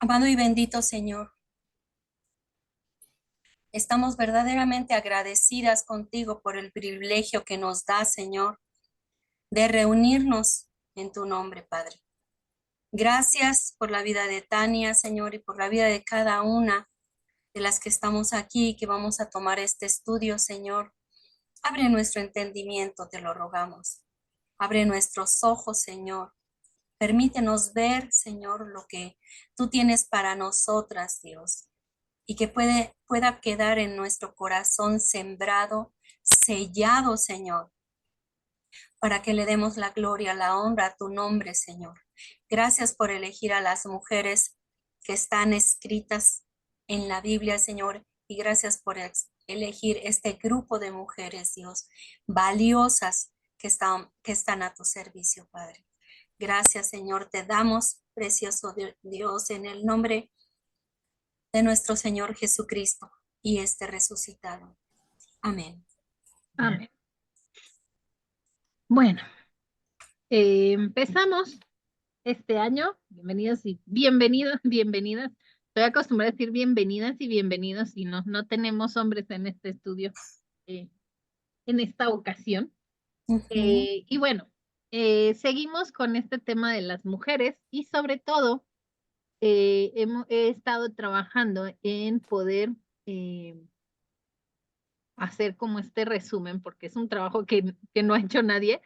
Amado y bendito Señor, estamos verdaderamente agradecidas contigo por el privilegio que nos da, Señor, de reunirnos en tu nombre, Padre. Gracias por la vida de Tania, Señor, y por la vida de cada una de las que estamos aquí y que vamos a tomar este estudio, Señor. Abre nuestro entendimiento, te lo rogamos. Abre nuestros ojos, Señor. Permítenos ver, Señor, lo que tú tienes para nosotras, Dios, y que pueda quedar en nuestro corazón sembrado, sellado, Señor, para que le demos la gloria, la honra a tu nombre, Señor. Gracias por elegir a las mujeres que están escritas en la Biblia, Señor, y gracias por elegir este grupo de mujeres, Dios, valiosas que están a tu servicio, Padre. Gracias, Señor, te damos, precioso Dios, en el nombre de nuestro Señor Jesucristo y este resucitado. Amén. Amén. Bueno, empezamos este año. Bienvenidos y bienvenidas. Estoy acostumbrada a decir bienvenidas y bienvenidos y no tenemos hombres en este estudio en esta ocasión. Y bueno, seguimos con este tema de las mujeres y sobre todo he estado trabajando en poder hacer como este resumen, porque es un trabajo que no ha hecho nadie.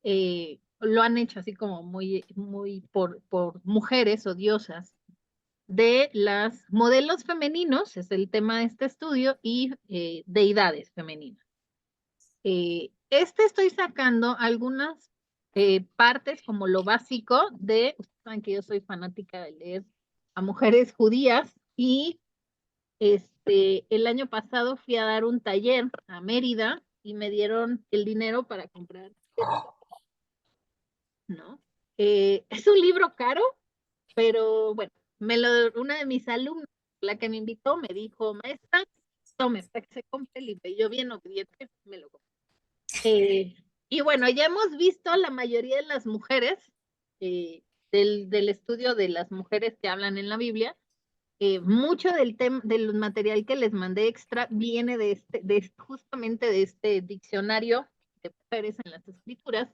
Lo han hecho así como muy por mujeres o diosas de las modelos femeninos, es el tema de este estudio, y deidades femeninas. Estoy sacando algunas partes como lo básico de, ustedes saben que yo soy fanática de leer a mujeres judías y el año pasado fui a dar un taller a Mérida y me dieron el dinero para comprar esto, ¿no? Es un libro caro, pero bueno, una de mis alumnas, la que me invitó, me dijo, maestra, tome, para que se compre el libro. Y yo bien obediente, me lo compré. Y bueno, ya hemos visto la mayoría de las mujeres del estudio de las mujeres que hablan en la Biblia. Mucho del material que les mandé extra viene justamente de este diccionario de mujeres en las escrituras.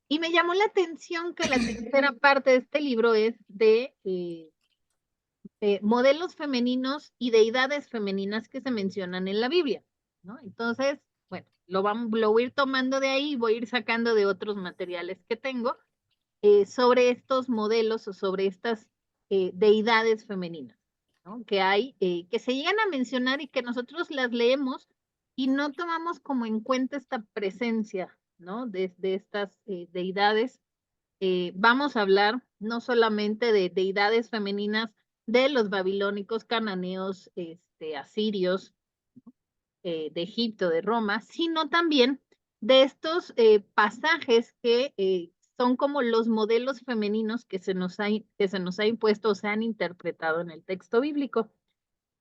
Y me llamó la atención que la tercera parte de este libro es de modelos femeninos y deidades femeninas que se mencionan en la Biblia, ¿no? Entonces, bueno, lo voy a ir tomando de ahí y voy a ir sacando de otros materiales que tengo sobre estos modelos o sobre estas deidades femeninas, ¿no? Que hay, que se llegan a mencionar y que nosotros las leemos y no tomamos como en cuenta esta presencia, ¿no? De estas deidades. Vamos a hablar no solamente de deidades femeninas de los babilónicos, cananeos, asirios, de Egipto, de Roma, sino también de estos pasajes que son como los modelos femeninos que se nos ha impuesto o se han interpretado en el texto bíblico.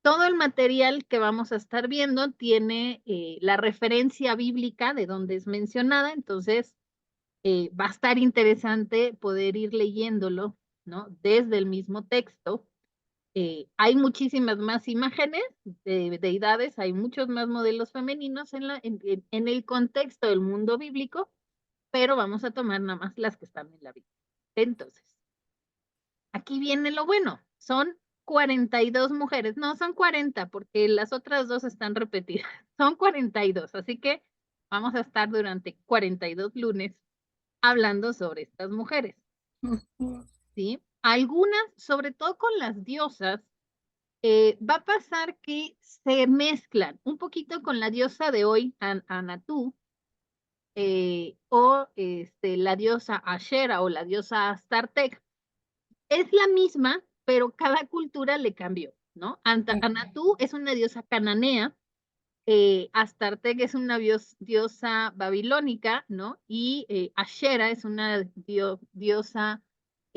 Todo el material que vamos a estar viendo tiene la referencia bíblica de donde es mencionada, entonces va a estar interesante poder ir leyéndolo, ¿no? Desde el mismo texto. Hay muchísimas más imágenes de deidades, hay muchos más modelos femeninos en el contexto del mundo bíblico, pero vamos a tomar nada más las que están en la Biblia. Entonces, aquí viene lo bueno, son 42 mujeres, no son 40 porque las otras dos están repetidas, son 42, así que vamos a estar durante 42 lunes hablando sobre estas mujeres, ¿sí? Algunas, sobre todo con las diosas, va a pasar que se mezclan un poquito con la diosa de hoy, Anatú, o la diosa Ashera o la diosa Astartek. Es la misma, pero cada cultura le cambió, ¿no? Anatú es una diosa cananea, Astartek es una diosa babilónica, ¿no? Y Ashera es una diosa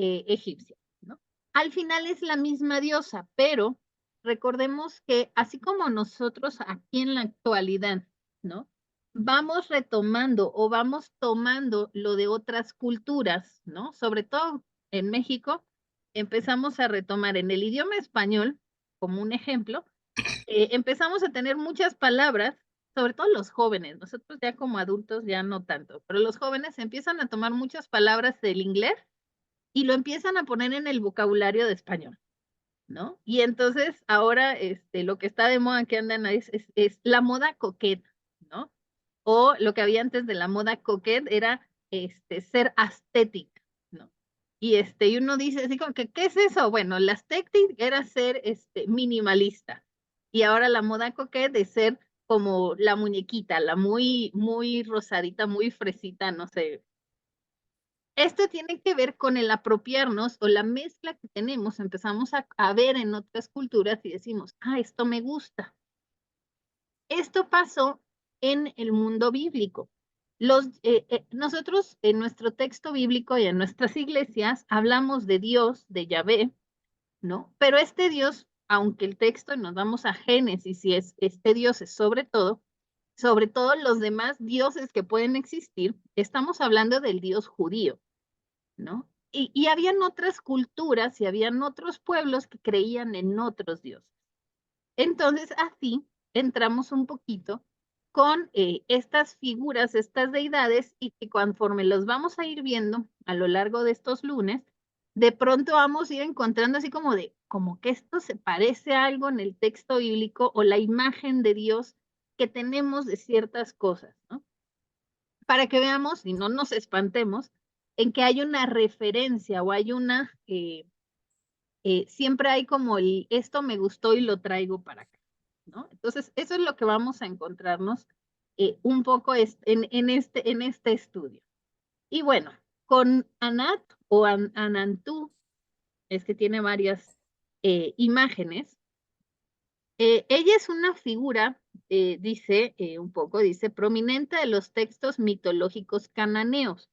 egipcia, ¿no? Al final es la misma diosa, pero recordemos que así como nosotros aquí en la actualidad, ¿no? vamos retomando o vamos tomando lo de otras culturas, ¿no? Sobre todo en México, empezamos a retomar en el idioma español, como un ejemplo, empezamos a tener muchas palabras, sobre todo los jóvenes, nosotros ya como adultos ya no tanto, pero los jóvenes empiezan a tomar muchas palabras del inglés y lo empiezan a poner en el vocabulario de español, ¿no? Y entonces ahora lo que está de moda que andan es la moda coquette, ¿no? O lo que había antes de la moda coquette era ser aesthetic, ¿no? Y uno dice así como que, ¿qué es eso? Bueno, la aesthetic era ser minimalista. Y ahora la moda coquette es ser como la muñequita, la muy, muy rosadita, muy fresita, no sé. Esto tiene que ver con el apropiarnos o la mezcla que tenemos, empezamos a ver en otras culturas y decimos, ah, esto me gusta. Esto pasó en el mundo bíblico. Nosotros en nuestro texto bíblico y en nuestras iglesias hablamos de Dios, de Yahvé, ¿no? Pero este Dios, aunque el texto nos vamos a Génesis y este Dios es sobre todo los demás dioses que pueden existir, estamos hablando del Dios judío, ¿no? Y habían otras culturas y habían otros pueblos que creían en otros dioses. Entonces, así entramos un poquito con estas figuras, estas deidades, y que conforme los vamos a ir viendo a lo largo de estos lunes, de pronto vamos a ir encontrando así como que esto se parece a algo en el texto bíblico o la imagen de Dios que tenemos de ciertas cosas, ¿no? Para que veamos y no nos espantemos en que hay una referencia o hay siempre hay como esto me gustó y lo traigo para acá, ¿no? Entonces, eso es lo que vamos a encontrarnos un poco en este estudio. Y bueno, con Anat o Anantú, es que tiene varias imágenes. Ella es una figura, dice un poco, dice, prominente de los textos mitológicos cananeos.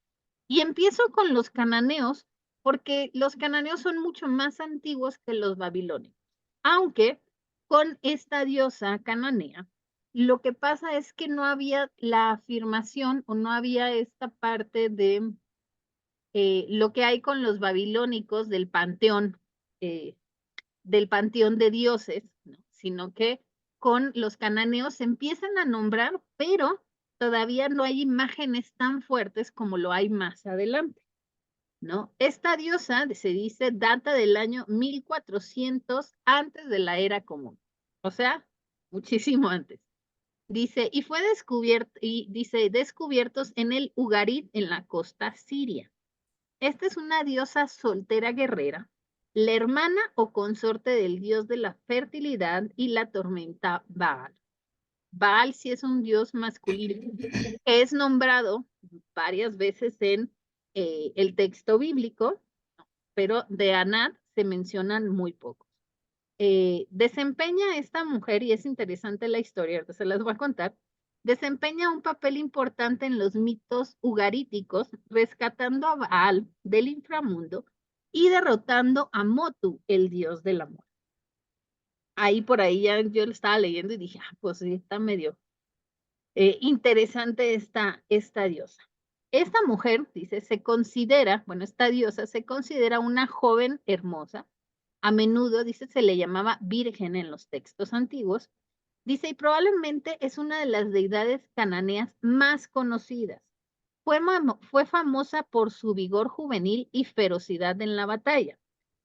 Y empiezo con los cananeos porque los cananeos son mucho más antiguos que los babilónicos. Aunque con esta diosa cananea, lo que pasa es que no había la afirmación o no había esta parte de lo que hay con los babilónicos eh, del panteón de dioses, ¿no? Sino que con los cananeos se empiezan a nombrar, pero todavía no hay imágenes tan fuertes como lo hay más adelante, ¿no? Esta diosa, se dice, data del año 1400 antes de la era común, o sea, muchísimo antes. Dice, y fue descubierto, y dice, descubiertos en el Ugarit, en la costa siria. Esta es una diosa soltera guerrera, la hermana o consorte del dios de la fertilidad y la tormenta Baal. Baal sí es un dios masculino que es nombrado varias veces en el texto bíblico, pero de Anat se mencionan muy pocos. Desempeña esta mujer, y es interesante la historia, ahorita se las voy a contar, desempeña un papel importante en los mitos ugaríticos, rescatando a Baal del inframundo y derrotando a Motu, el dios del amor. Ahí por ahí ya yo lo estaba leyendo y dije, ah, pues sí, está medio interesante esta diosa. Esta mujer, dice, se considera, bueno, esta diosa se considera una joven hermosa. A menudo, dice, se le llamaba virgen en los textos antiguos. Dice, y probablemente es una de las deidades cananeas más conocidas. Fue famosa por su vigor juvenil y ferocidad en la batalla.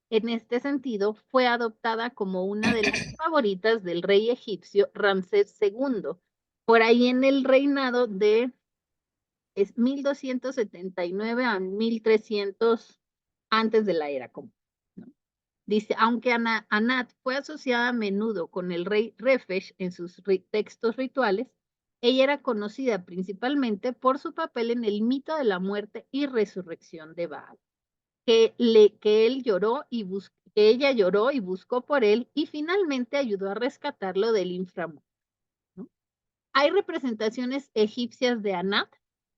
En este sentido, fue adoptada como una de las favoritas del rey egipcio Ramsés II, por ahí en el reinado de 1279 a 1300 antes de la era común, ¿no? Dice, aunque Anat fue asociada a menudo con el rey Refesh en sus textos rituales, ella era conocida principalmente por su papel en el mito de la muerte y resurrección de Baal, que ella lloró y buscó por él y finalmente ayudó a rescatarlo del inframundo, ¿no? Hay representaciones egipcias de Anat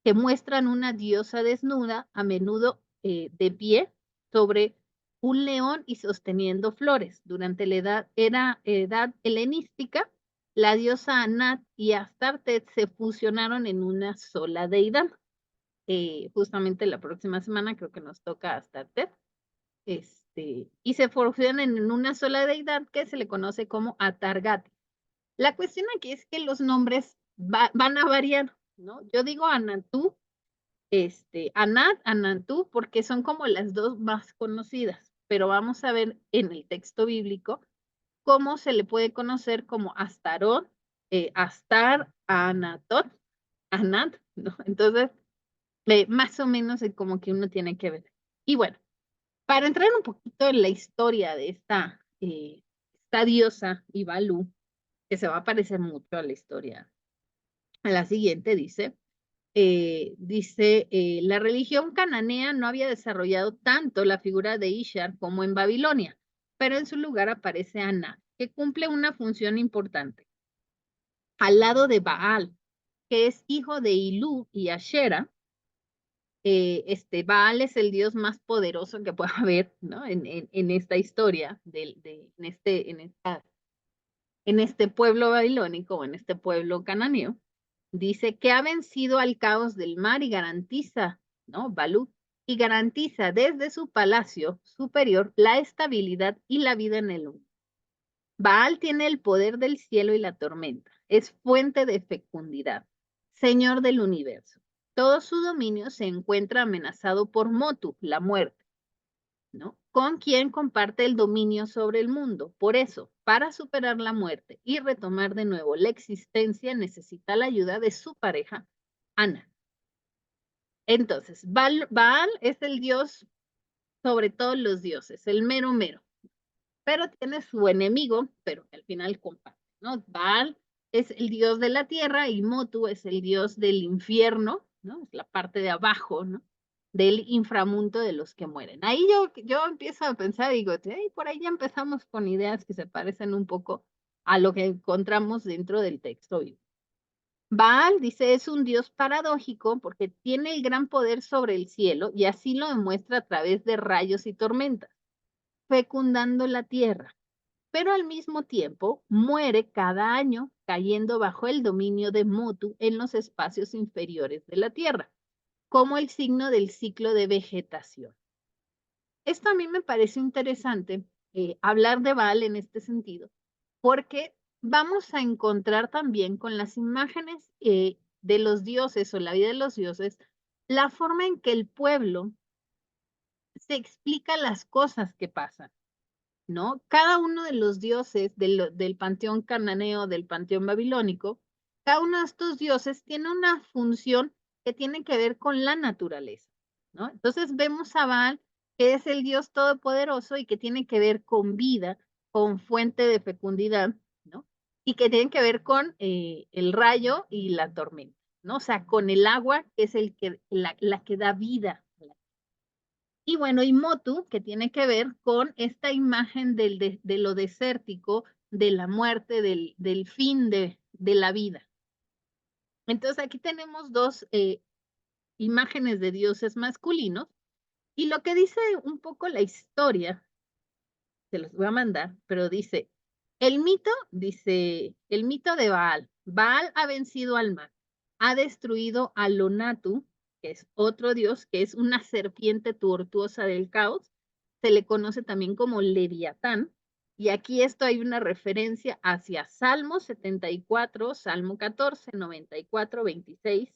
que muestran una diosa desnuda, a menudo de pie, sobre un león y sosteniendo flores. Durante la edad helenística, la diosa Anat y Astartet se fusionaron en una sola deidad. Justamente la próxima semana creo que nos toca Astartet. Y se fusionan en una sola deidad que se le conoce como Atargati. La cuestión aquí es que los nombres van a variar, ¿no? Yo digo Anantú, Anat, Anantú, porque son como las dos más conocidas, pero vamos a ver en el texto bíblico cómo se le puede conocer como Astarot, Astar, Anatot, Anat, ¿no? Entonces, más o menos es como que uno tiene que ver. Y bueno, para entrar un poquito en la historia de esta diosa Ibalú, que se va a parecer mucho a la historia, a la siguiente dice, la religión cananea no había desarrollado tanto la figura de Ishar como en Babilonia, pero en su lugar aparece Anat, que cumple una función importante. Al lado de Baal, que es hijo de Ilú y Ashera, Baal es el dios más poderoso que pueda haber, ¿no? En esta historia, en este pueblo babilónico o en este pueblo cananeo. Dice que ha vencido al caos del mar y garantiza, ¿no? Balú, y garantiza desde su palacio superior la estabilidad y la vida en el mundo. Baal tiene el poder del cielo y la tormenta, es fuente de fecundidad, señor del universo. Todo su dominio se encuentra amenazado por Motu, la muerte, ¿no? Con quien comparte el dominio sobre el mundo. Por eso, para superar la muerte y retomar de nuevo la existencia, necesita la ayuda de su pareja, Ana. Entonces, Baal es el dios sobre todos los dioses, el mero mero, pero tiene su enemigo, pero al final comparte, ¿no? Baal es el dios de la tierra y Motu es el dios del infierno, ¿no? Es la parte de abajo, ¿no? Del inframundo de los que mueren. Ahí yo empiezo a pensar y digo, hey, por ahí ya empezamos con ideas que se parecen un poco a lo que encontramos dentro del texto. Baal, dice, es un dios paradójico porque tiene el gran poder sobre el cielo y así lo demuestra a través de rayos y tormentas, fecundando la tierra, pero al mismo tiempo muere cada año cayendo bajo el dominio de Motu en los espacios inferiores de la tierra, como el signo del ciclo de vegetación. Esto a mí me parece interesante hablar de Baal en este sentido, porque vamos a encontrar también con las imágenes de los dioses o la vida de los dioses, la forma en que el pueblo se explica las cosas que pasan, ¿no? Cada uno de los dioses del panteón cananeo, del panteón babilónico, cada uno de estos dioses tiene una función que tiene que ver con la naturaleza, ¿no? Entonces vemos a Baal, que es el dios todopoderoso y que tiene que ver con vida, con fuente de fecundidad, ¿no? Y que tiene que ver con el rayo y la tormenta, ¿no? O sea, con el agua, que es la que da vida. Y bueno, y Motu, que tiene que ver con esta imagen de lo desértico, de la muerte, del fin de la vida. Entonces aquí tenemos dos imágenes de dioses masculinos y lo que dice un poco la historia, se los voy a mandar, pero dice, el mito de Baal. Baal ha vencido al mar, ha destruido a Lonatu, que es otro dios, que es una serpiente tortuosa del caos. Se le conoce también como Leviatán. Y aquí esto hay una referencia hacia Salmo 74, Salmo 14, 94, 26,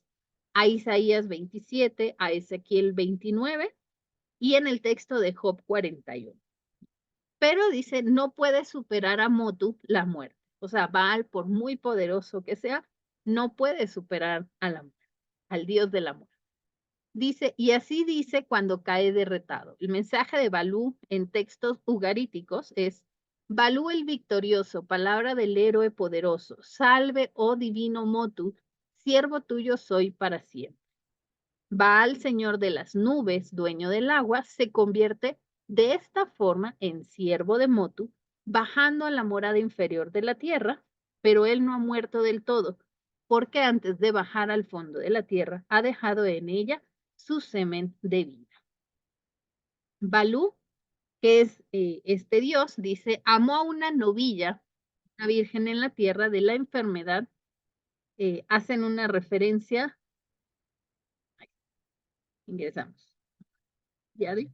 a Isaías 27, a Ezequiel 29 y en el texto de Job 41. Pero dice, no puede superar a Motu la muerte. O sea, Baal, por muy poderoso que sea, no puede superar a la muerte, al dios del amor. Dice, y así dice cuando cae derretado. El mensaje de Balú en textos ugaríticos es, Balú el victorioso, palabra del héroe poderoso, salve, oh divino Motu, siervo tuyo soy para siempre. Baal, señor de las nubes, dueño del agua, se convierte de esta forma en siervo de Motu, bajando a la morada inferior de la tierra, pero él no ha muerto del todo, porque antes de bajar al fondo de la tierra, ha dejado en ella su semen de vida. Balú, que es este dios, dice, amó a una novilla una virgen en la tierra de la enfermedad, hacen una referencia. Ingresamos. ¿Ya vi?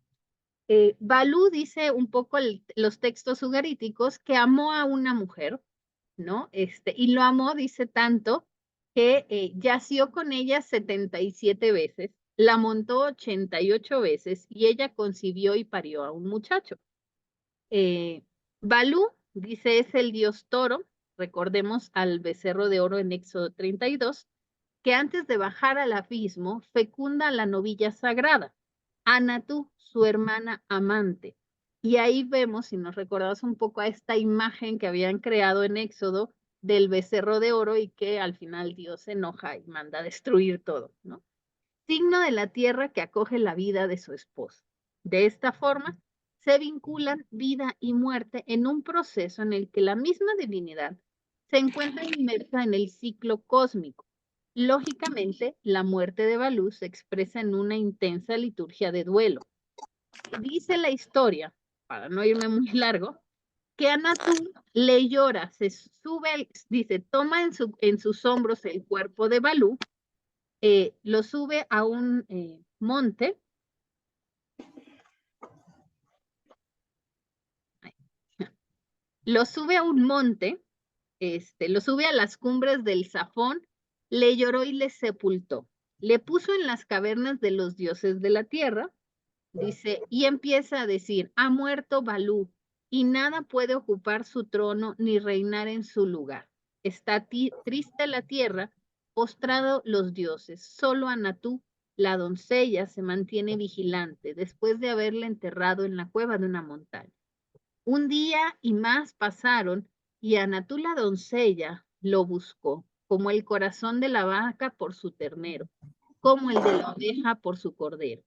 Balú dice un poco los textos ugaríticos que amó a una mujer, ¿no? Y lo amó, dice tanto, que yació con ella 77 veces, la montó 88 veces y ella concibió y parió a un muchacho. Balú, dice, es el dios toro, recordemos al becerro de oro en Éxodo 32, que antes de bajar al abismo fecunda a la novilla sagrada, Anatú, su hermana amante. Y ahí vemos, si nos recordamos un poco a esta imagen que habían creado en Éxodo del becerro de oro y que al final Dios se enoja y manda a destruir todo, ¿no? Signo de la tierra que acoge la vida de su esposo. De esta forma, se vinculan vida y muerte en un proceso en el que la misma divinidad se encuentra inmersa en el ciclo cósmico. Lógicamente, la muerte de Balú se expresa en una intensa liturgia de duelo. Dice la historia, para no irme muy largo, que Anatú le llora, se sube, dice, toma en sus hombros el cuerpo de Balú, lo sube a un monte. Lo sube a un monte, lo sube a las cumbres del Zafón, le lloró y le sepultó. Le puso en las cavernas de los dioses de la tierra, dice, y empieza a decir, ha muerto Balú, y nada puede ocupar su trono ni reinar en su lugar. Está triste la tierra, postrado los dioses. Solo Anatú, la doncella, se mantiene vigilante después de haberla enterrado en la cueva de una montaña. Un día y más pasaron y Anatú, la doncella, lo buscó, como el corazón de la vaca por su ternero, como el de la oveja por su cordero.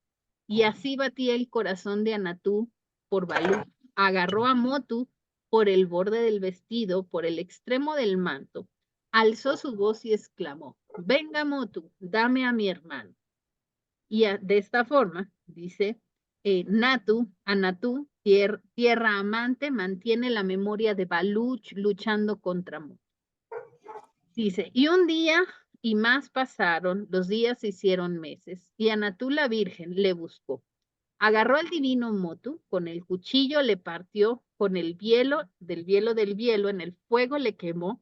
Y así batía el corazón de Anatú por Balú. Agarró a Motu por el borde del vestido, por el extremo del manto. Alzó su voz y exclamó, venga Motu, dame a mi hermano. Y de esta forma, dice, Anatú, tierra amante, mantiene la memoria de Balú luchando contra Motu. Dice, y un día y más pasaron, los días se hicieron meses, y Anatú la virgen le buscó. Agarró al divino Motu, con el cuchillo le partió, con el bielo, del bielo, en el fuego le quemó,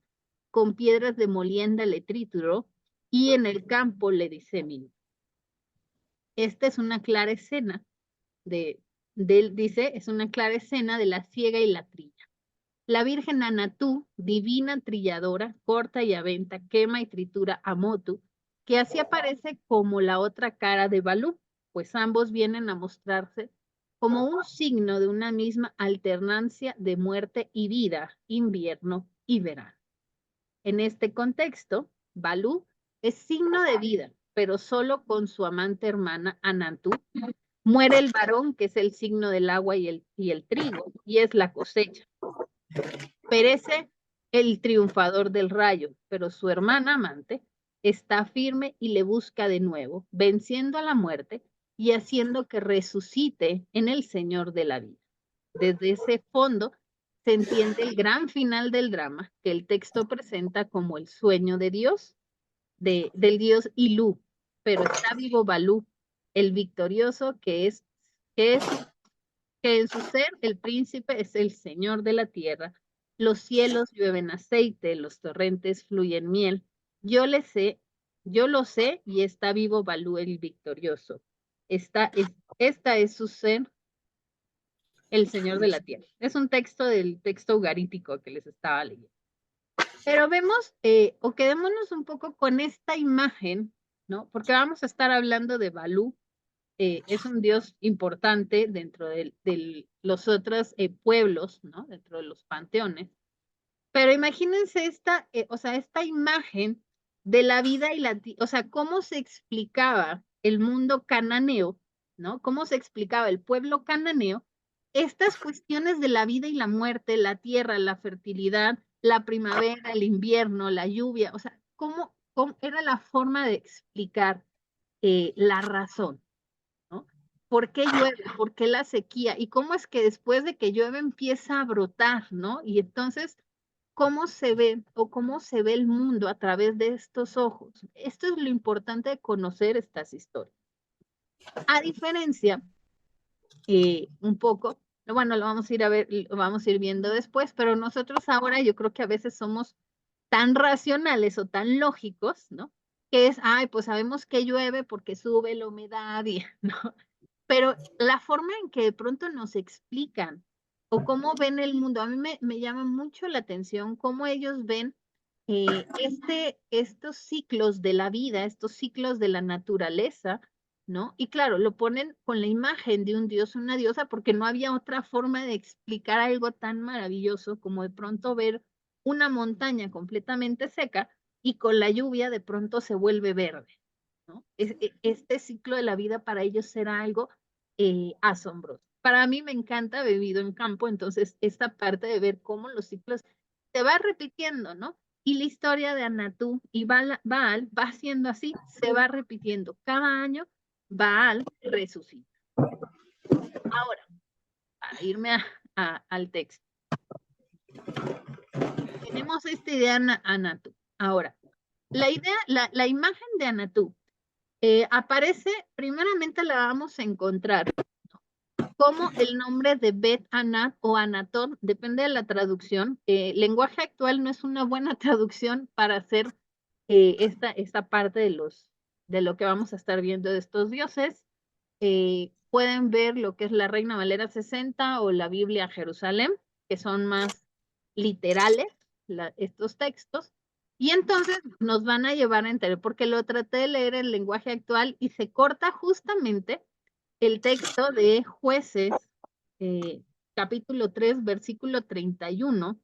con piedras de molienda le trituró, y en el campo le diseminó. Esta es una clara escena dice, es una clara escena de la siega y la trilla. La Virgen Anatú, divina trilladora, corta y aventa, quema y tritura a Motu, que así aparece como la otra cara de Balú, pues ambos vienen a mostrarse como un signo de una misma alternancia de muerte y vida, invierno y verano. En este contexto, Balú es signo de vida, pero solo con su amante hermana Anatú. Muere el varón, que es el signo del agua y el trigo, y es la cosecha. Perece el triunfador del rayo, pero su hermana amante está firme y le busca de nuevo, venciendo a la muerte y haciendo que resucite en el Señor de la vida. Desde ese fondo se entiende el gran final del drama que el texto presenta como el sueño de Dios, del dios Ilú, pero está vivo Balú, el victorioso que en su ser el príncipe es el señor de la tierra. Los cielos llueven aceite, los torrentes fluyen miel. Yo lo sé y está vivo Balú el victorioso. Esta es su ser, el señor de la tierra. Es un texto del texto ugarítico que les estaba leyendo. Pero vemos, o quedémonos un poco con esta imagen, ¿no? Porque vamos a estar hablando de Balú. Es un dios importante dentro de los otros pueblos, ¿no? Dentro de los panteones. Pero imagínense esta imagen de la vida o sea, cómo se explicaba el mundo cananeo, ¿no? Cómo se explicaba el pueblo cananeo, estas cuestiones de la vida y la muerte, la tierra, la fertilidad, la primavera, el invierno, la lluvia, o sea, cómo era la forma de explicar la razón. ¿No? ¿Por qué llueve? ¿Por qué la sequía? ¿Y cómo es que después de que llueve empieza a brotar, ¿no? Y entonces cómo se ve o cómo se ve el mundo a través de estos ojos. Esto es lo importante de conocer estas historias. A diferencia, un poco, bueno, lo vamos a ir a ver, lo vamos a ir viendo después, pero nosotros ahora yo creo que a veces somos tan racionales o tan lógicos, ¿no? Que es, ay, pues sabemos que llueve porque sube la humedad y, ¿no? Pero la forma en que de pronto nos explican o cómo ven el mundo, a mí me llama mucho la atención cómo ellos ven estos ciclos de la vida, estos ciclos de la naturaleza, ¿no? Y claro, lo ponen con la imagen de un dios, una diosa, porque no había otra forma de explicar algo tan maravilloso como de pronto ver una montaña completamente seca y con la lluvia de pronto se vuelve verde, ¿no? Este ciclo de la vida para ellos era algo asombroso. Para mí me encanta, he vivido en campo, entonces esta parte de ver cómo los ciclos se va repitiendo, ¿no? Y la historia de Anatú y Baal va siendo así, se va repitiendo. Cada año Baal resucita. Ahora, para irme al texto. Tenemos esta idea de Anatú. Ahora, la imagen de Anatú aparece, primeramente la vamos a encontrar como el nombre de Bet Anat o Anatón, depende de la traducción. Lenguaje actual no es una buena traducción para hacer esta parte de lo que vamos a estar viendo de estos dioses. Pueden ver lo que es la Reina Valera 60 o la Biblia Jerusalén, que son más literales estos textos. Y entonces nos van a llevar a entender, porque lo traté de leer en lenguaje actual y se corta justamente el texto de Jueces, capítulo 3, versículo 31.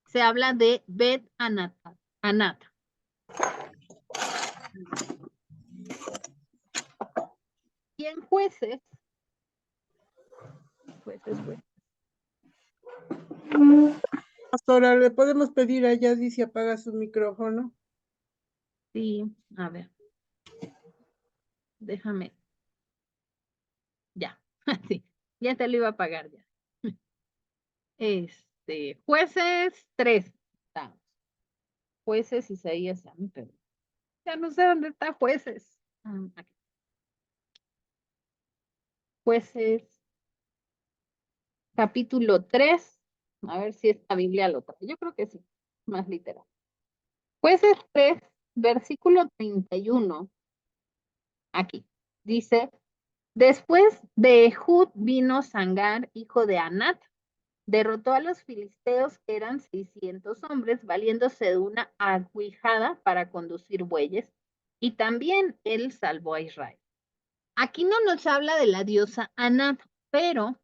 Se habla de Bet Anat. Y en Jueces. Pastora, ¿le podemos pedir a Yadi si apaga su micrófono? Sí, a ver. Déjame. Ya, sí, ya te lo iba a apagar ya. Jueces 3. Jueces Isaías, pero ya no sé dónde está Jueces. Aquí. Jueces, capítulo 3. A ver si esta Biblia lo trae. Yo creo que sí, más literal. Jueces 3, versículo 31. Aquí dice: después de Ehud vino Sangar, hijo de Anat, derrotó a los filisteos, que eran 600 hombres, valiéndose de una aguijada para conducir bueyes, y también él salvó a Israel. Aquí no nos habla de la diosa Anat, pero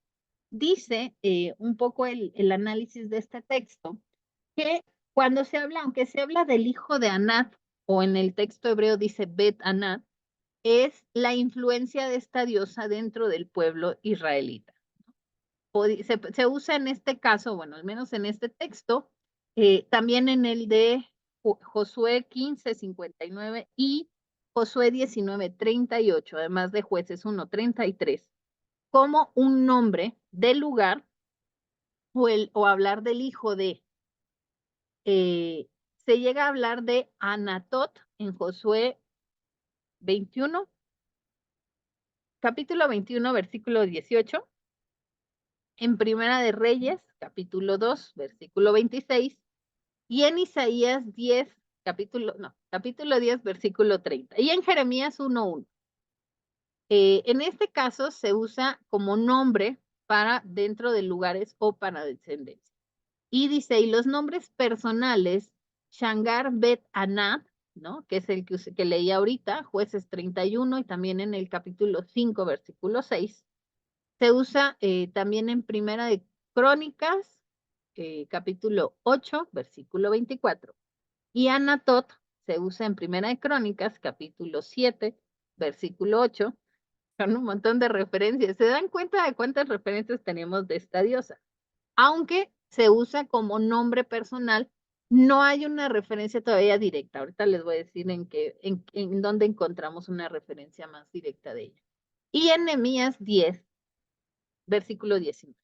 dice un poco el análisis de este texto, que cuando se habla, aunque se habla del hijo de Anat, o en el texto hebreo dice Bet Anat, es la influencia de esta diosa dentro del pueblo israelita. Se usa en este caso, bueno, al menos en este texto, también en el de Josué 15:59 y Josué 19:38, además de Jueces 1:33, como un nombre del lugar o hablar del hijo de. Se llega a hablar de Anatot en Josué 21, capítulo 21, versículo 18. En Primera de Reyes, capítulo 2, versículo 26, y en Isaías 10, capítulo 10, versículo 30, y en Jeremías 1:1. En este caso se usa como nombre para dentro de lugares o para descendencia. Y dice, y los nombres personales, Shangar Bet Anat, ¿no? Que es el que leí ahorita, Jueces 31, y también en el capítulo 5, versículo 6. Se usa también en Primera de Crónicas, capítulo 8, versículo 24. Y Anatot se usa en Primera de Crónicas, capítulo 7, versículo 8. Son un montón de referencias. ¿Se dan cuenta de cuántas referencias tenemos de esta diosa? Aunque se usa como nombre personal, no hay una referencia todavía directa. Ahorita les voy a decir en dónde encontramos una referencia más directa de ella. Y en Nehemías 10, versículo 19.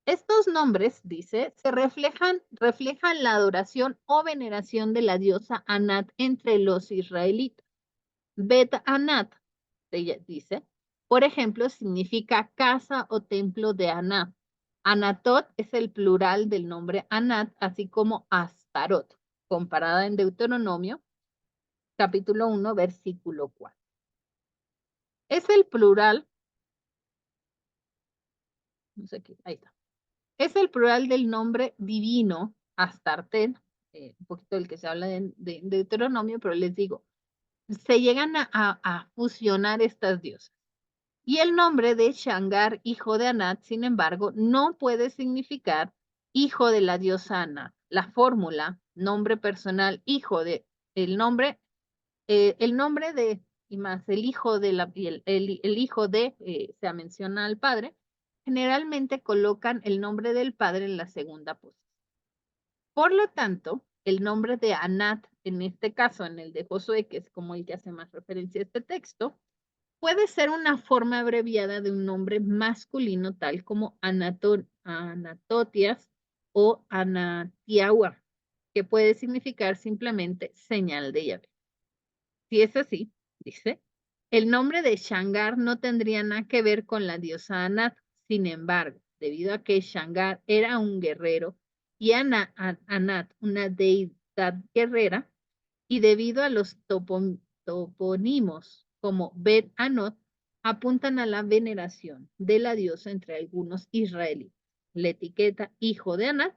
Estos nombres, dice, reflejan la adoración o veneración de la diosa Anat entre los israelitas. Bet Anat, ella dice, por ejemplo, significa casa o templo de Anat. Anatot es el plural del nombre Anat, así como Astarot, comparada en Deuteronomio, capítulo 1, versículo 4. Es el plural, no sé qué, ahí está. Es el plural del nombre divino, Astartet, un poquito del que se habla de Deuteronomio, pero les digo, se llegan a fusionar estas diosas. Y el nombre de Shangar, hijo de Anat, sin embargo, no puede significar hijo de la diosa Anat. La fórmula, nombre personal, hijo de, el nombre de, y más el hijo de, el hijo de, se menciona al padre, generalmente colocan el nombre del padre en la segunda posición. Por lo tanto, el nombre de Anat, en este caso, en el de Josué, que es como el que hace más referencia a este texto, puede ser una forma abreviada de un nombre masculino tal como Anatotias o Anatiahua, que puede significar simplemente señal de llave. Si es así, dice, el nombre de Shangar no tendría nada que ver con la diosa Anat. Sin embargo, debido a que Shangar era un guerrero y Anat una deidad guerrera, y debido a los topónimos como Bet Anot, apuntan a la veneración de la diosa entre algunos israelíes. La etiqueta hijo de Anat,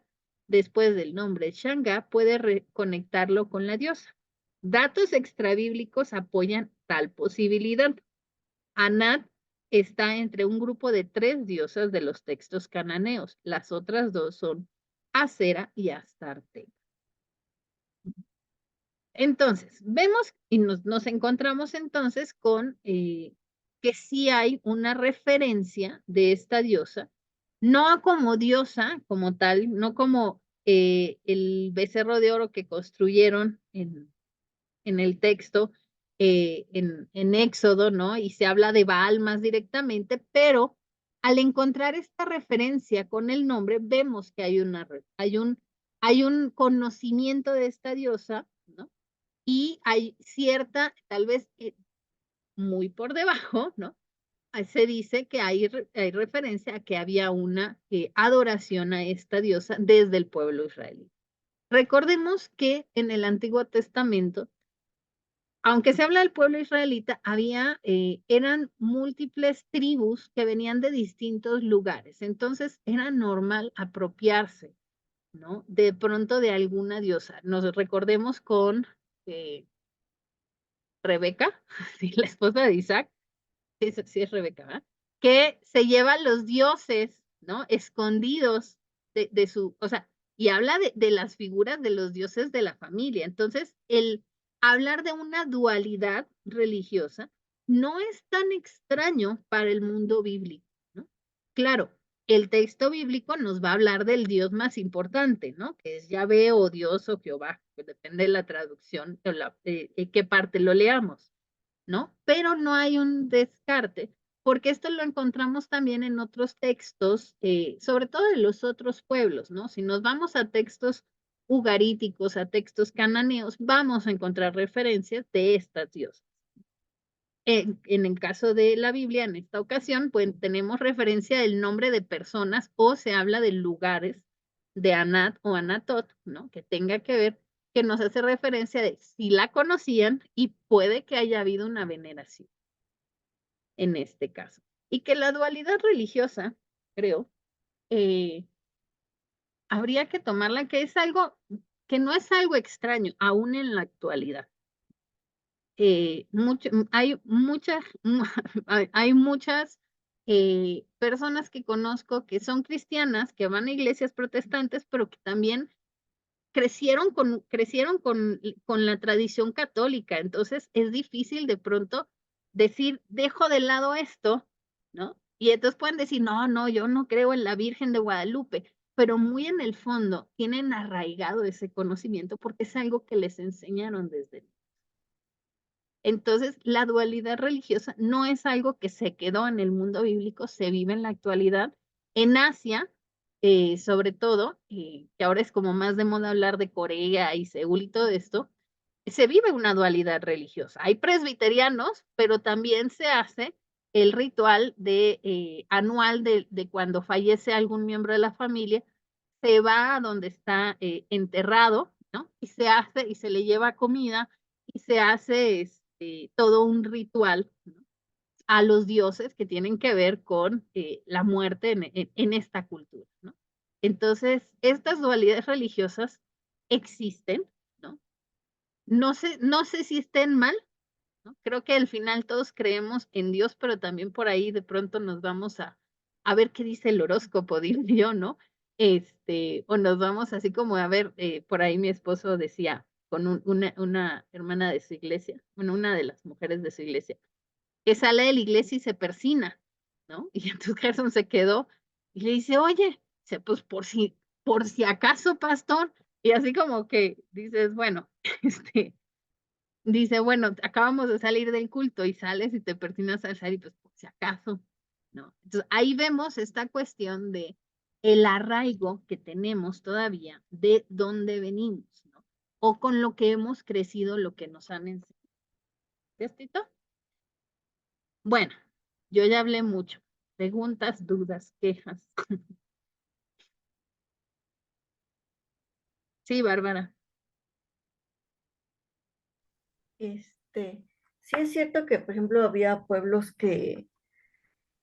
después del nombre Shangar, puede reconectarlo con la diosa. Datos extrabíblicos apoyan tal posibilidad. Anat está entre un grupo de 3 diosas de los textos cananeos. Las otras 2 son Acera y Astarte. Entonces, vemos y nos encontramos entonces con que sí hay una referencia de esta diosa, no como diosa como tal, no como el becerro de oro que construyeron en el texto, en Éxodo, ¿no? Y se habla de Baal más directamente, pero al encontrar esta referencia con el nombre, vemos que hay un conocimiento de esta diosa, ¿no? Y hay cierta, tal vez muy por debajo, ¿no? Se dice que hay referencia a que había una adoración a esta diosa desde el pueblo israelí. Recordemos que en el Antiguo Testamento, aunque se habla del pueblo israelita, eran múltiples tribus que venían de distintos lugares. Entonces era normal apropiarse, ¿no? De pronto de alguna diosa. Nos recordemos con Rebeca, sí, la esposa de Isaac, sí es Rebeca, ¿verdad? Que se lleva los dioses, ¿no? Escondidos de su, o sea, y habla de las figuras de los dioses de la familia. Entonces, el hablar de una dualidad religiosa no es tan extraño para el mundo bíblico, ¿no? Claro, el texto bíblico nos va a hablar del Dios más importante, ¿no? Que es Yahvé o Dios o Jehová, pues depende de la traducción, o qué parte lo leamos, ¿no? Pero no hay un descarte, porque esto lo encontramos también en otros textos, sobre todo de los otros pueblos, ¿no? Si nos vamos a textos ugaríticos, a textos cananeos, vamos a encontrar referencias de estas diosas. En el caso de la Biblia, en esta ocasión, pues tenemos referencia del nombre de personas o se habla de lugares de Anat o Anatot, ¿no? Que tenga que ver, que nos hace referencia de si la conocían y puede que haya habido una veneración en este caso. Y que la dualidad religiosa, creo, habría que tomarla que es algo, que no es algo extraño, aún en la actualidad. Hay muchas, hay muchas personas que conozco que son cristianas, que van a iglesias protestantes, pero que también crecieron con la tradición católica. Entonces es difícil de pronto decir, dejo de lado esto, ¿no? Y entonces pueden decir, no, yo no creo en la Virgen de Guadalupe, pero muy en el fondo tienen arraigado ese conocimiento porque es algo que les enseñaron desde niños. Entonces, la dualidad religiosa no es algo que se quedó en el mundo bíblico, se vive en la actualidad. En Asia, sobre todo, que ahora es como más de moda hablar de Corea y Seúl y todo esto, se vive una dualidad religiosa. Hay presbiterianos, pero también se hace el ritual anual de cuando fallece algún miembro de la familia, se va a donde está enterrado, ¿no? Y se hace, y se le lleva comida, y se hace todo un ritual, ¿no? A los dioses que tienen que ver con la muerte en esta cultura, ¿no? Entonces, estas dualidades religiosas existen, ¿no? No sé si estén mal, ¿no? Creo que al final todos creemos en Dios, pero también por ahí de pronto nos vamos a ver qué dice el horóscopo, digo yo, ¿no? O nos vamos así como a ver, por ahí mi esposo decía con una hermana de su iglesia, bueno, una de las mujeres de su iglesia, que sale de la iglesia y se persina, ¿no? Y entonces Gerson se quedó y le dice, oye, dice, pues por si acaso, pastor, y así como que dices, bueno, dice, bueno, acabamos de salir del culto y sales y te persinas al salir, pues por si acaso, ¿no? Entonces ahí vemos esta cuestión de el arraigo que tenemos todavía de dónde venimos, ¿no? O con lo que hemos crecido, lo que nos han enseñado. ¿Tito? Bueno, yo ya hablé mucho. Preguntas, dudas, quejas. Sí, Bárbara. Sí es cierto que, por ejemplo, había pueblos que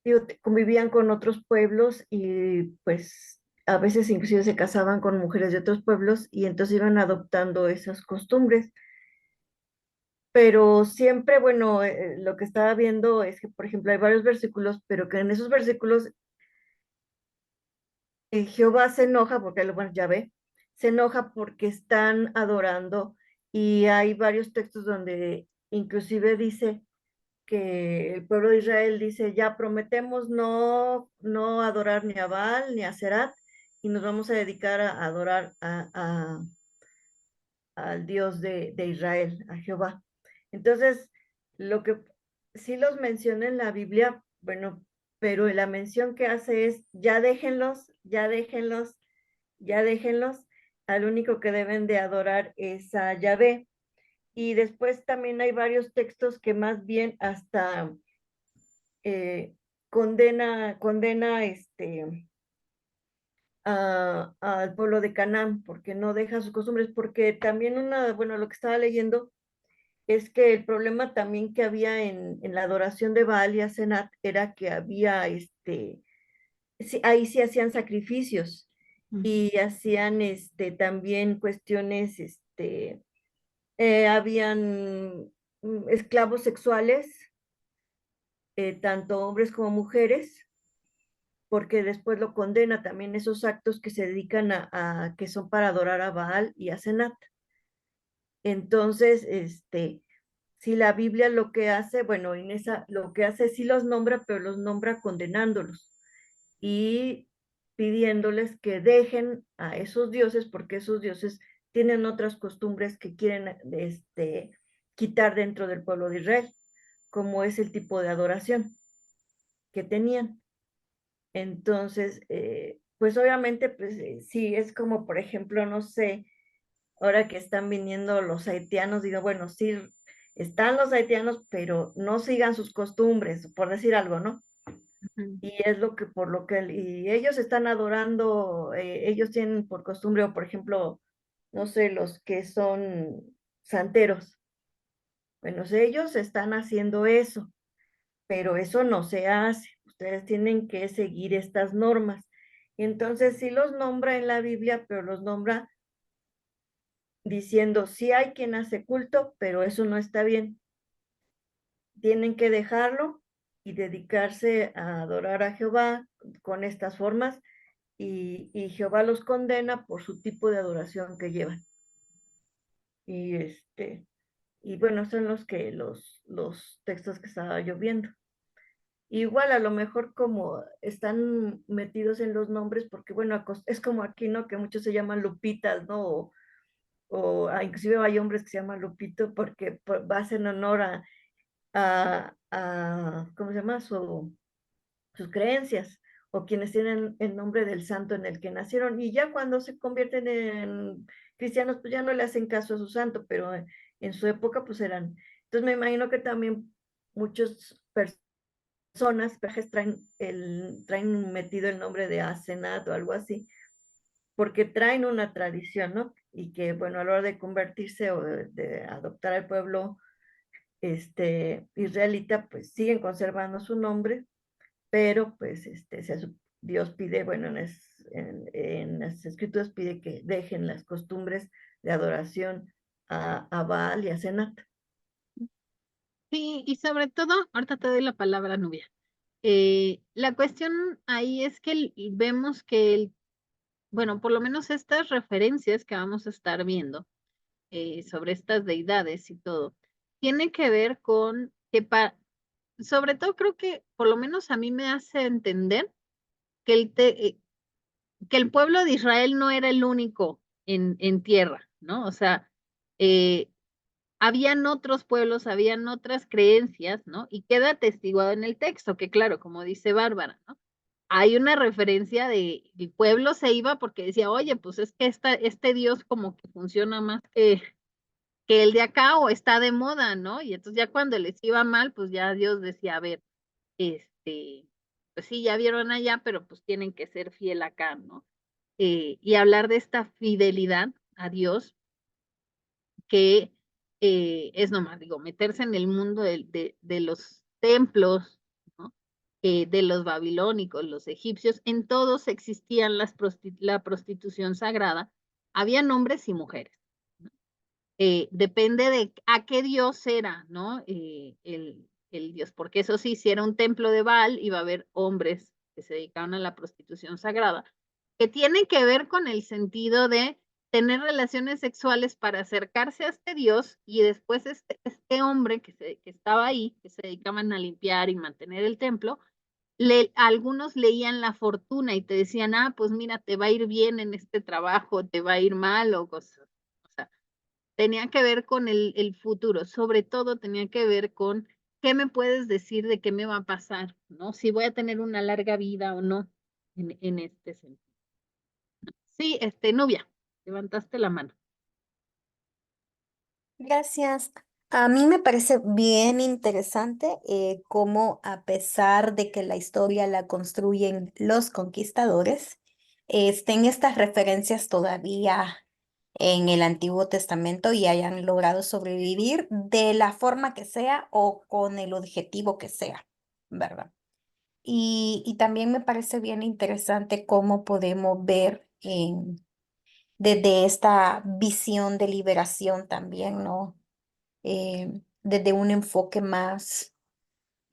digo, convivían con otros pueblos y pues a veces inclusive se casaban con mujeres de otros pueblos y entonces iban adoptando esas costumbres. Pero siempre, bueno, lo que estaba viendo es que, por ejemplo, hay varios versículos, pero que en esos versículos Jehová se enoja, porque, bueno, ya ve, se enoja porque están adorando y hay varios textos donde inclusive dice que el pueblo de Israel dice, ya prometemos no adorar ni a Baal ni a Serat y nos vamos a dedicar a adorar al Dios de Israel, a Jehová. Entonces, lo que sí los menciona en la Biblia, bueno, pero la mención que hace es, ya déjenlos, ya déjenlos, ya déjenlos, al único que deben de adorar es a Yahvé. Y después también hay varios textos que más bien hasta condena al pueblo de Canaán, porque no deja sus costumbres, porque también bueno, lo que estaba leyendo es que el problema también que había en la adoración de Baal y Asenat era que había, sí, ahí sí hacían sacrificios y hacían, también cuestiones, habían esclavos sexuales, tanto hombres como mujeres, porque después lo condena también esos actos que se dedican que son para adorar a Baal y a Senat. Entonces, si la Biblia lo que hace, bueno, en esa lo que hace sí los nombra, pero los nombra condenándolos y pidiéndoles que dejen a esos dioses, porque esos dioses tienen otras costumbres que quieren quitar dentro del pueblo de Israel, como es el tipo de adoración que tenían. Entonces, pues obviamente, pues sí, es como, por ejemplo, no sé, ahora que están viniendo los haitianos, digo, bueno, sí, están los haitianos, pero no sigan sus costumbres, por decir algo, ¿no? Y es lo que, por lo que, y ellos están adorando, ellos tienen por costumbre, o por ejemplo, no sé, los que son santeros, bueno, ellos están haciendo eso, pero eso no se hace. Ustedes tienen que seguir estas normas. Y entonces sí los nombra en la Biblia, pero los nombra diciendo, sí hay quien hace culto, pero eso no está bien. Tienen que dejarlo y dedicarse a adorar a Jehová con estas formas y Jehová los condena por su tipo de adoración que llevan. Y y bueno, son los textos que estaba yo viendo. Igual a lo mejor como están metidos en los nombres, porque bueno, es como aquí, ¿no? Que muchos se llaman Lupitas, ¿no? Inclusive hay hombres que se llaman Lupito porque va en honor ¿cómo se llama? Sus creencias. o quienes tienen el nombre del santo en el que nacieron, y ya cuando se convierten en cristianos, pues ya no le hacen caso a su santo, pero en su época pues eran. Entonces me imagino que también muchas personas traen metido el nombre de Asenat o algo así, porque traen una tradición, ¿no? Y que, bueno, a la hora de convertirse o de adoptar al pueblo israelita, pues siguen conservando su nombre, pero pues Dios pide, bueno, en las escrituras pide que dejen las costumbres de adoración a Baal y a Senat. Sí, y sobre todo, ahorita te doy la palabra, Nubia. La cuestión ahí es que vemos que bueno, por lo menos estas referencias que vamos a estar viendo sobre estas deidades y todo, tiene que ver con que, sobre todo creo que por lo menos a mí me hace entender que que el pueblo de Israel no era el único en tierra, ¿no? O sea, eh, habían otros pueblos, habían otras creencias, ¿no? Y queda atestiguado en el texto, que claro, como dice Bárbara, ¿no? Hay una referencia de el pueblo se iba porque decía, oye, pues es que este Dios como que funciona más que el de acá o está de moda, ¿no? Y entonces ya cuando les iba mal, pues ya Dios decía, a ver, pues sí, ya vieron allá, pero pues tienen que ser fiel acá, ¿no? Y hablar de esta fidelidad a Dios, que es nomás, digo, meterse en el mundo de los templos, ¿no? De los babilónicos, los egipcios, en todos existían la prostitución sagrada, había hombres y mujeres. ¿No? Depende de a qué dios era, ¿no? El dios, porque eso sí, si era un templo de Baal, iba a haber hombres que se dedicaban a la prostitución sagrada, que tiene que ver con el sentido de tener relaciones sexuales para acercarse a este Dios y después este hombre que estaba ahí, que se dedicaban a limpiar y mantener el templo, algunos leían la fortuna y te decían, ah, pues mira, te va a ir bien en este trabajo, te va a ir mal o cosas. O sea, tenía que ver con el futuro, sobre todo tenía que ver con qué me puedes decir de qué me va a pasar, ¿no? Si voy a tener una larga vida o no en este sentido. Sí, Nubia, levantaste la mano. Gracias. A mí me parece bien interesante cómo a pesar de que la historia la construyen los conquistadores, estén estas referencias todavía en el Antiguo Testamento y hayan logrado sobrevivir de la forma que sea o con el objetivo que sea, ¿verdad? Y también me parece bien interesante cómo podemos ver desde esta visión de liberación también, ¿no? Desde un enfoque más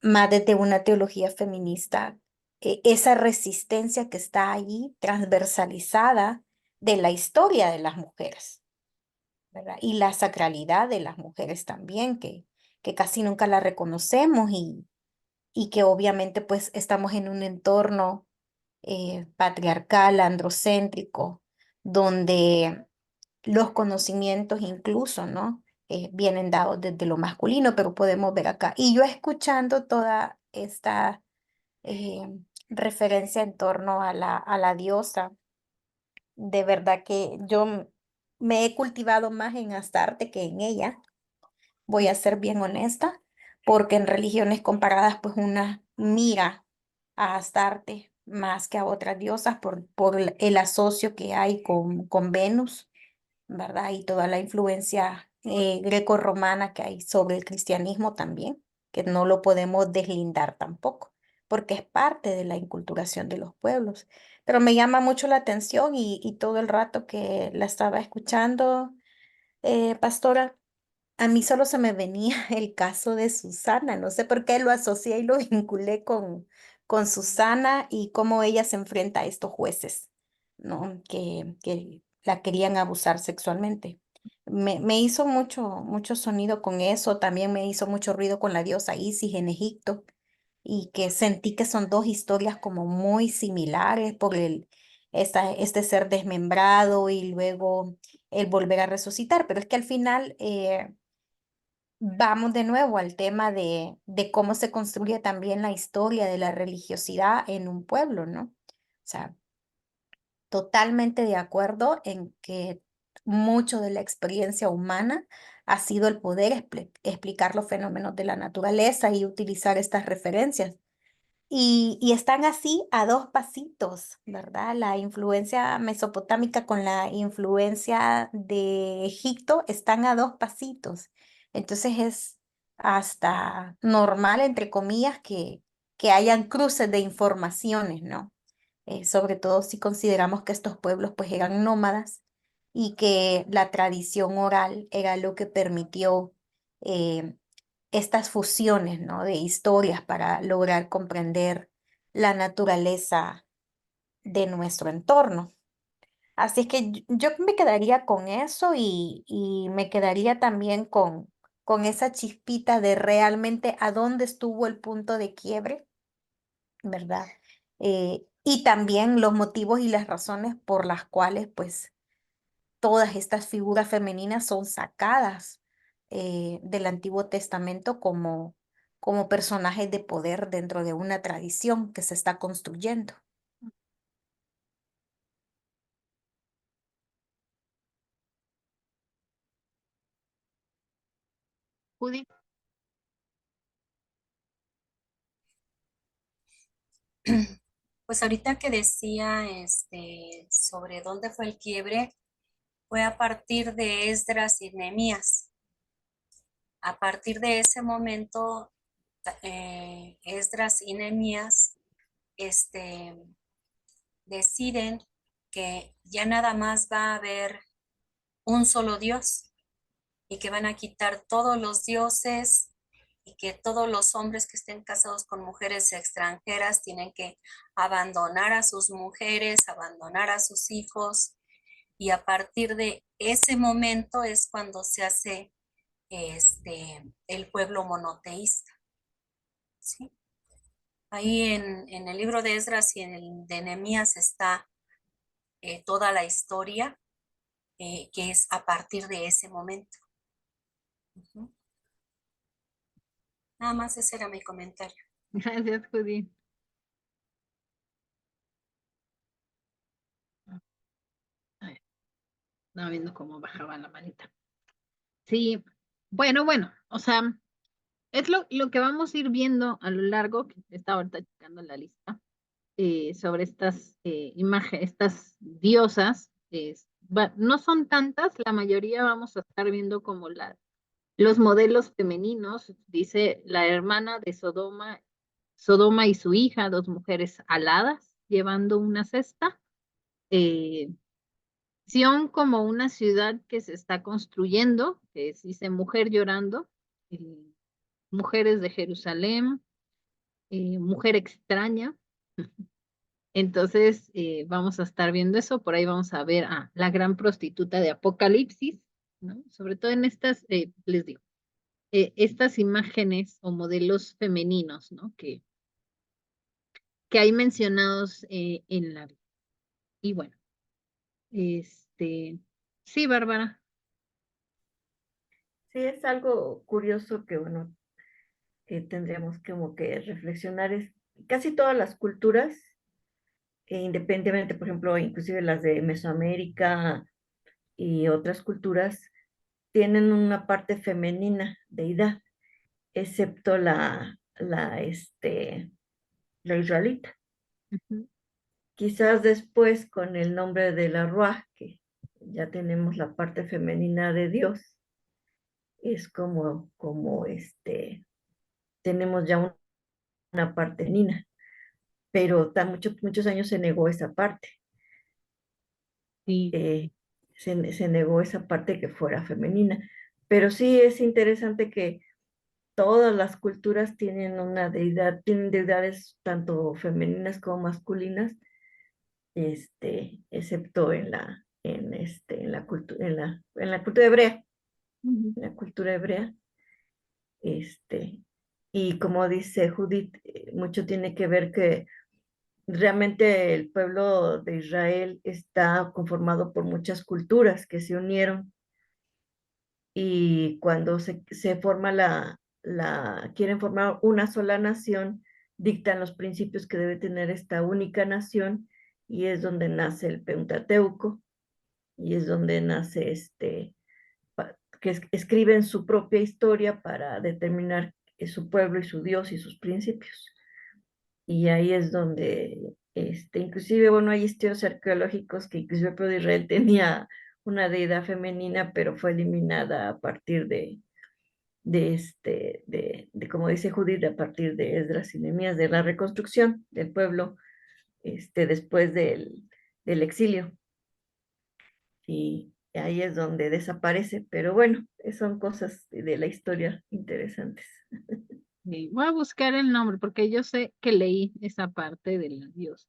desde una teología feminista, esa resistencia que está allí transversalizada de la historia de las mujeres, ¿verdad? Y la sacralidad de las mujeres también, que casi nunca la reconocemos y que obviamente pues estamos en un entorno patriarcal, androcéntrico, donde los conocimientos incluso, ¿no? Vienen dados desde lo masculino, pero podemos ver acá. Y yo escuchando toda esta eh, referencia en torno a la diosa, de verdad que me he cultivado más en Astarte que en ella, voy a ser bien honesta, porque en religiones comparadas, pues una mira a Astarte más que a otras diosas por el asocio que hay con Venus, ¿verdad? Y toda la influencia grecorromana que hay sobre el cristianismo también, que no lo podemos deslindar tampoco, porque es parte de la inculturación de los pueblos. Pero me llama mucho la atención y todo el rato que la estaba escuchando, pastora, a mí solo se me venía el caso de Susana, no sé por qué lo asocié y lo vinculé con Susana y cómo ella se enfrenta a estos jueces, ¿no? Que la querían abusar sexualmente. Me hizo mucho sonido con eso, también me hizo mucho ruido con la diosa Isis en Egipto y que sentí que son dos historias como muy similares por este ser desmembrado y luego el volver a resucitar, pero es que al final vamos de nuevo al tema de cómo se construye también la historia de la religiosidad en un pueblo, ¿no? O sea, totalmente de acuerdo en que mucho de la experiencia humana ha sido el poder explicar los fenómenos de la naturaleza y utilizar estas referencias. Y están así a dos pasitos, ¿verdad? La influencia mesopotámica con la influencia de Egipto están a dos pasitos. Entonces es hasta normal, entre comillas, que hayan cruces de informaciones, ¿no? Sobre todo si consideramos que estos pueblos pues eran nómadas y que la tradición oral era lo que permitió eh, estas fusiones, ¿no? De historias para lograr comprender la naturaleza de nuestro entorno. Así es que yo me quedaría con eso y me quedaría también con esa chispita de realmente a dónde estuvo el punto de quiebre, ¿verdad? Y también los motivos y las razones por las cuales, pues, todas estas figuras femeninas son sacadas del Antiguo Testamento como personajes de poder dentro de una tradición que se está construyendo. Judy. Pues ahorita que decía sobre dónde fue el quiebre, fue a partir de Esdras y Nehemías. A partir de ese momento, Esdras y Nehemías deciden que ya nada más va a haber un solo Dios y que van a quitar todos los dioses y que todos los hombres que estén casados con mujeres extranjeras tienen que abandonar a sus mujeres, abandonar a sus hijos, y a partir de ese momento es cuando se hace el pueblo monoteísta, ¿sí? Ahí en el libro de Esdras y en el de Nehemías está toda la historia que es a partir de ese momento. Ujú. Nada más ese era mi comentario. Gracias, Judy. A ver, estaba viendo cómo bajaba la manita. Sí, bueno, o sea, es lo que vamos a ir viendo a lo largo, que estaba ahorita checando la lista, sobre estas imágenes, estas diosas. No son tantas, la mayoría vamos a estar viendo como los modelos femeninos, dice la hermana de Sodoma y su hija, dos mujeres aladas, llevando una cesta. Sión como una ciudad que se está construyendo, que dice mujer llorando, mujeres de Jerusalén, mujer extraña. Entonces, vamos a estar viendo eso, por ahí vamos a ver a la gran prostituta de Apocalipsis, ¿no? Sobre todo en estas, les digo, estas imágenes o modelos femeninos, ¿no? Que hay mencionados en la Biblia. Y bueno, sí, Bárbara. Sí, es algo curioso que, bueno, que tendríamos como que reflexionar es casi todas las culturas, independientemente, por ejemplo, inclusive las de Mesoamérica y otras culturas, tienen una parte femenina, deidad, excepto la israelita. Ujú. Quizás después con el nombre de la Ruach, que ya tenemos la parte femenina de Dios, es tenemos ya una parte femenina, pero muchos años se negó esa parte, Sí, eh, se negó esa parte que fuera femenina. Pero sí es interesante que todas las culturas tienen una deidad, tienen deidades tanto femeninas como masculinas, excepto en la cultura hebrea, ujú. en la cultura hebrea, este, y como dice Judith, mucho tiene que ver que realmente el pueblo de Israel está conformado por muchas culturas que se unieron y cuando se forma quieren formar una sola nación, dictan los principios que debe tener esta única nación, y es donde nace el Pentateuco, y es donde nace que escriben su propia historia para determinar su pueblo y su Dios y sus principios. Y ahí es donde, inclusive, bueno, hay estudios arqueológicos que inclusive el pueblo de Israel tenía una deidad femenina, pero fue eliminada a partir como dice Judith, a partir de Esdras y Nehemías, de la reconstrucción del pueblo, después del exilio. Y ahí es donde desaparece, pero bueno, son cosas de la historia interesantes. Sí, voy a buscar el nombre porque yo sé que leí esa parte de la diosa.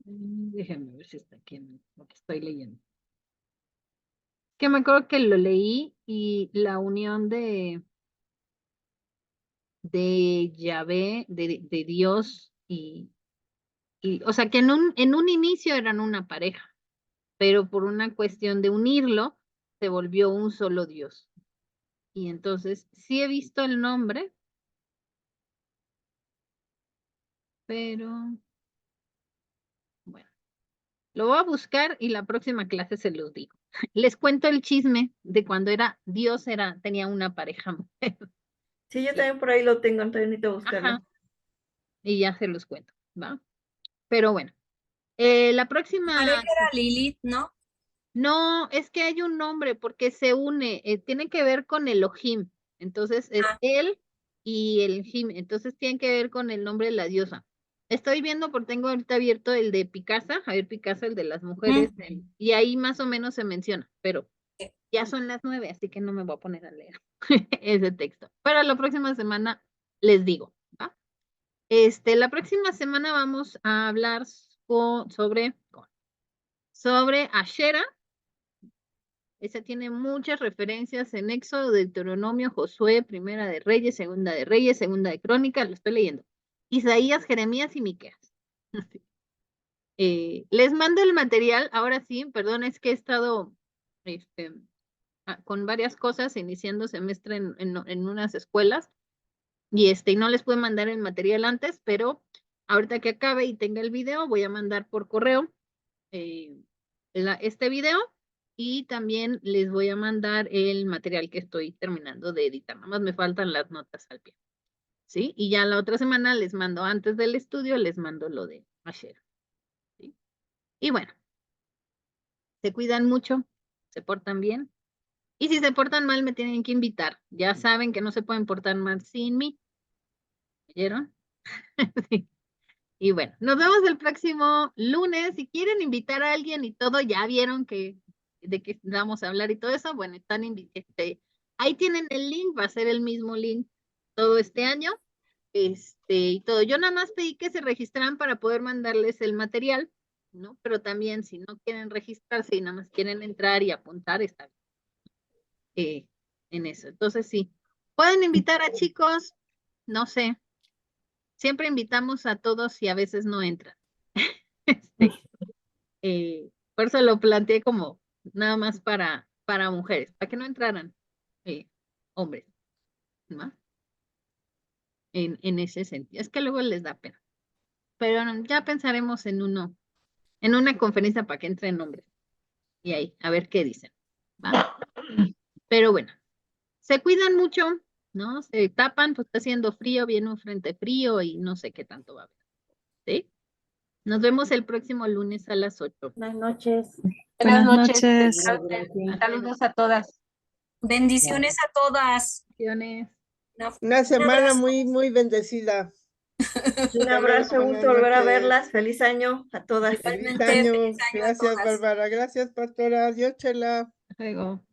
Déjenme ver si está aquí en lo que estoy leyendo. Que me acuerdo que lo leí y la unión de Yahvé, de Dios o sea que en un inicio eran una pareja, pero por una cuestión de unirlo, se volvió un solo Dios. Y entonces sí he visto el nombre, pero bueno, lo voy a buscar y la próxima clase se los digo. Les cuento el chisme de cuando Dios tenía una pareja mujer. Sí, yo también por ahí lo tengo, entonces necesito buscarlo. Ajá. Y ya se los cuento, ¿va? Pero bueno, la próxima... Pareja era Lilith, ¿no? No, es que hay un nombre porque se une, tiene que ver con Elohim. Entonces es él y el Him, entonces tiene que ver con el nombre de la diosa. Estoy viendo porque tengo ahorita abierto el de Picasa, Javier Picasa, el de las mujeres, y ahí más o menos se menciona, pero ya son las 9, así que no me voy a poner a leer ese texto. Para la próxima semana les digo, ¿va? La próxima semana vamos a hablar sobre Ashera. Esa tiene muchas referencias en Éxodo, Deuteronomio, Josué, Primera de Reyes, Segunda de Reyes, Segunda de Crónicas, lo estoy leyendo. Isaías, Jeremías y Miqueas. Les mando el material, ahora sí, perdón, es que he estado con varias cosas, iniciando semestre en unas escuelas, y no les pude mandar el material antes, pero ahorita que acabe y tenga el video, voy a mandar por correo este video. Y también les voy a mandar el material que estoy terminando de editar. Nada más me faltan las notas al pie. ¿Sí? Y ya la otra semana les mando, antes del estudio, les mando lo de Ashera. ¿Sí? Y bueno, se cuidan mucho, se portan bien. Y si se portan mal, me tienen que invitar. Ya saben que no se pueden portar mal sin mí. ¿Oyeron? Sí. Y bueno, nos vemos el próximo lunes. Si quieren invitar a alguien y todo, ya vieron de qué vamos a hablar y todo eso. Bueno, ahí tienen el link, va a ser el mismo link todo este año. Y todo. Yo nada más pedí que se registraran para poder mandarles el material, ¿no? Pero también si no quieren registrarse y nada más quieren entrar y apuntar, está bien. En eso. Entonces sí. Pueden invitar a chicos, no sé. Siempre invitamos a todos y a veces no entran. Por eso lo planteé como nada más para mujeres, para que no entraran hombres, ¿no? En ese sentido. Es que luego les da pena. Pero ya pensaremos en una conferencia para que entren hombres. Y ahí, a ver qué dicen. ¿Va? Pero bueno, se cuidan mucho, ¿no? Se tapan, pues está haciendo frío, viene un frente frío y no sé qué tanto va a haber. ¿Sí? Nos vemos el próximo lunes a las 8. Buenas noches. Buenas noches. Saludos a todas. Bendiciones a todas. Bendiciones. Una semana abrazo. muy, muy bendecida. Un abrazo, gusto volver a verlas. Feliz año a todas. Feliz Igualmente, año. feliz año a Gracias, todas. Bárbara. Gracias, pastora. Adiós, Chela. Luego.